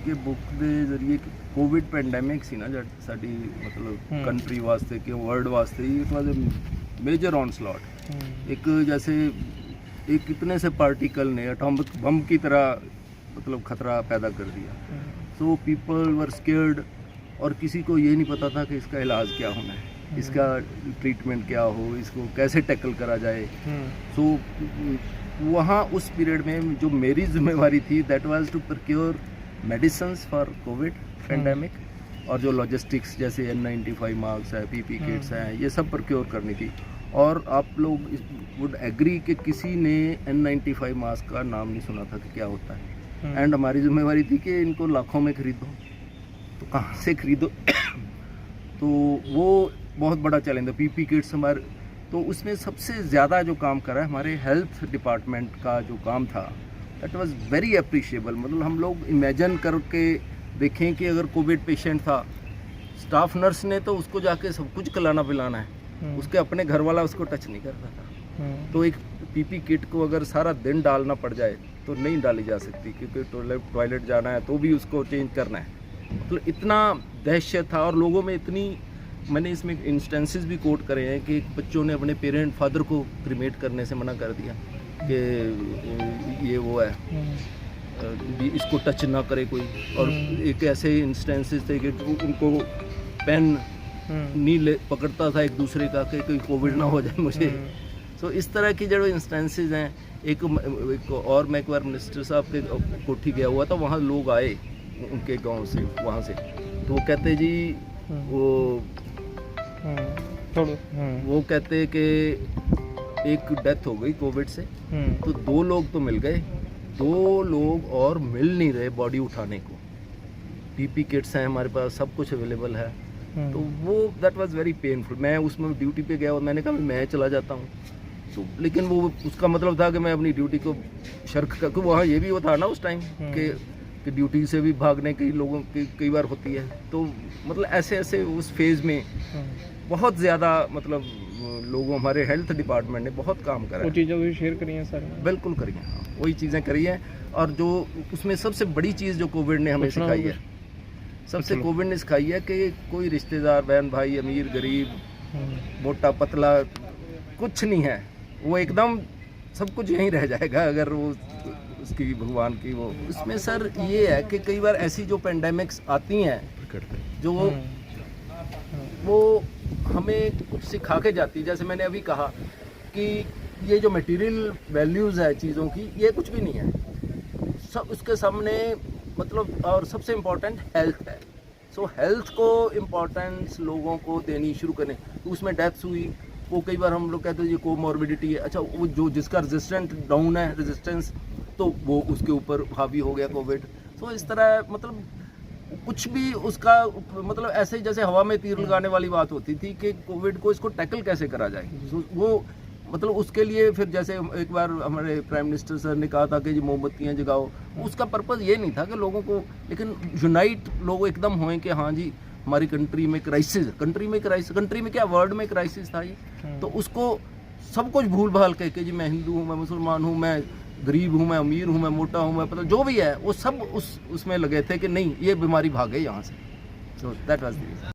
ਕਿ ਬੁੱਕ ਦੇ ਜ਼ਰੀਏ ਕੋਵਿਡ ਪੈਂਡੈਮਿਕ ਸੀ ਨਾ ਜਦ ਸਾਡੀ ਮਤਲਬ ਕੰਟਰੀ ਵਾਸਤੇ ਕਿ ਵਰਲਡ ਵਾਸਤੇ it was a major onslaught. एक जैसे एक कितने से पार्टिकल ने एटॉमिक बम की तरह मतलब खतरा पैदा कर दिया। सो पीपल वर स्केयर्ड और किसी को ये नहीं पता था कि इसका इलाज क्या होना है, इसका ट्रीटमेंट क्या हो, इसको कैसे टैकल करा जाए। सो वहाँ उस पीरियड में जो मेरी जिम्मेवारी थी that was to procure medicines for Covid pandemic और जो लॉजिस्टिक्स जैसे N95 मास्क है, PP किट्स हैं, ये सब प्रोक्योर करनी थी। और आप लोग वुड एग्री कि किसी ने N95 मास्क का नाम नहीं सुना था कि क्या होता है। एंड हमारी जिम्मेवारी थी कि इनको लाखों में खरीदो, तो कहाँ से खरीदो तो वो बहुत बड़ा चैलेंज था। PP किट्स हमारे, तो उसमें सबसे ज़्यादा जो काम करा हमारे हेल्थ डिपार्टमेंट का जो काम था दैट वाज वेरी अप्रिशिएबल। मतलब हम लोग इमेजिन करके देखें कि अगर कोविड पेशेंट था, स्टाफ नर्स ने तो उसको जाके सब कुछ खिलाना पिलाना है, उसके अपने घर वाला उसको टच नहीं करता था। तो एक PP किट को अगर सारा दिन डालना पड़ जाए तो नहीं डाली जा सकती, क्योंकि टॉयलेट जाना है तो भी उसको चेंज करना है। मतलब इतना दहशत था और लोगों में इतनी, मैंने इसमें इंस्टेंसेस भी कोट करे हैं कि बच्चों ने अपने पेरेंट फादर को क्रिमेट करने से मना कर दिया कि ये वो है इसको टच ना करे कोई। और एक ऐसे इंस्टेंसेस थे कि उनको पेन नहीं ले पकड़ता था एक दूसरे का कि कोई कोविड ना हो जाए मुझे। सो इस तरह की जो इंस्टेंसेस हैं, एक और मैं एक बार मिनिस्टर साहब के कोठी गया हुआ था, वहाँ लोग आए उनके गांव से, वहाँ से, तो वो कहते जी वो कहते कि एक डेथ हो गई कोविड से, तो 2 लोग तो मिल गए, 2 लोग और मिल नहीं रहे बॉडी उठाने को। PP किट्स हैं हमारे पास, सब कुछ अवेलेबल है। तो वो दैट वाज वेरी पेनफुल। मैं उसमें ड्यूटी पे गया और मैंने कहा मैं चला जाता हूँ, तो लेकिन वो उसका मतलब था कि मैं अपनी ड्यूटी को शर्क कर, वहाँ ये भी वो था ना उस टाइम कि ड्यूटी से भी भागने कई लोगों की कई बार होती है। तो मतलब ऐसे ऐसे उस फेज़ में बहुत ज़्यादा मतलब लोगों, हमारे हेल्थ डिपार्टमेंट ने बहुत काम करा। वो चीज़ें भी शेयर करी हैं सर? बिल्कुल करी हैं, हाँ, वही चीज़ें करी हैं। और जो उसमें सबसे बड़ी चीज़ जो कोविड ने हमें सिखाई है, सबसे कोविड ने सिखाई है कि कोई रिश्तेदार, बहन भाई, अमीर गरीब, मोटा पतला कुछ नहीं है, वो एकदम सब कुछ यहीं रह जाएगा अगर वो उसकी भगवान की वो। उसमें सर ये है कि कई बार ऐसी जो पेंडेमिक्स आती हैं जो वो हमें कुछ सिखा के जाती है। जैसे मैंने अभी कहा कि ये जो मटेरियल वैल्यूज़ है चीज़ों की, ये कुछ भी नहीं है सब उसके सामने। मतलब और सबसे इम्पोर्टेंट हेल्थ है। सो हेल्थ को इम्पोर्टेंस लोगों को देनी शुरू करें। तो उसमें डेथ्स हुई, वो कई बार हम लोग कहते हैं ये कोमॉर्बिडिटी है, अच्छा वो जो जिसका रेजिस्टेंट डाउन है, रेजिस्टेंस, तो वो उसके ऊपर हावी हो गया कोविड। तो इस तरह मतलब कुछ भी उसका मतलब ऐसे जैसे हवा में तीर लगाने वाली बात होती थी कि कोविड को इसको टैकल कैसे करा जाए। वो मतलब उसके लिए फिर जैसे एक बार हमारे प्राइम मिनिस्टर सर ने कहा था कि जी मोमबत्तियाँ जगाओ, उसका पर्पज़ ये नहीं था कि लोगों को, लेकिन यूनाइट लोग एकदम हों कि हाँ जी हमारी कंट्री में क्राइसिस, कंट्री में क्या वर्ल्ड में क्राइसिस था ये। तो उसको सब कुछ भूल भाल के कि जी मैं हिंदू हूँ, मैं मुसलमान हूँ, मैं गरीब हूँ, मैं अमीर हूँ, मैं मोटा हूँ, मैं पता जो भी है वो सब उसमें लगे थे कि नहीं ये बीमारी भागे यहाँ से। So that was the reason.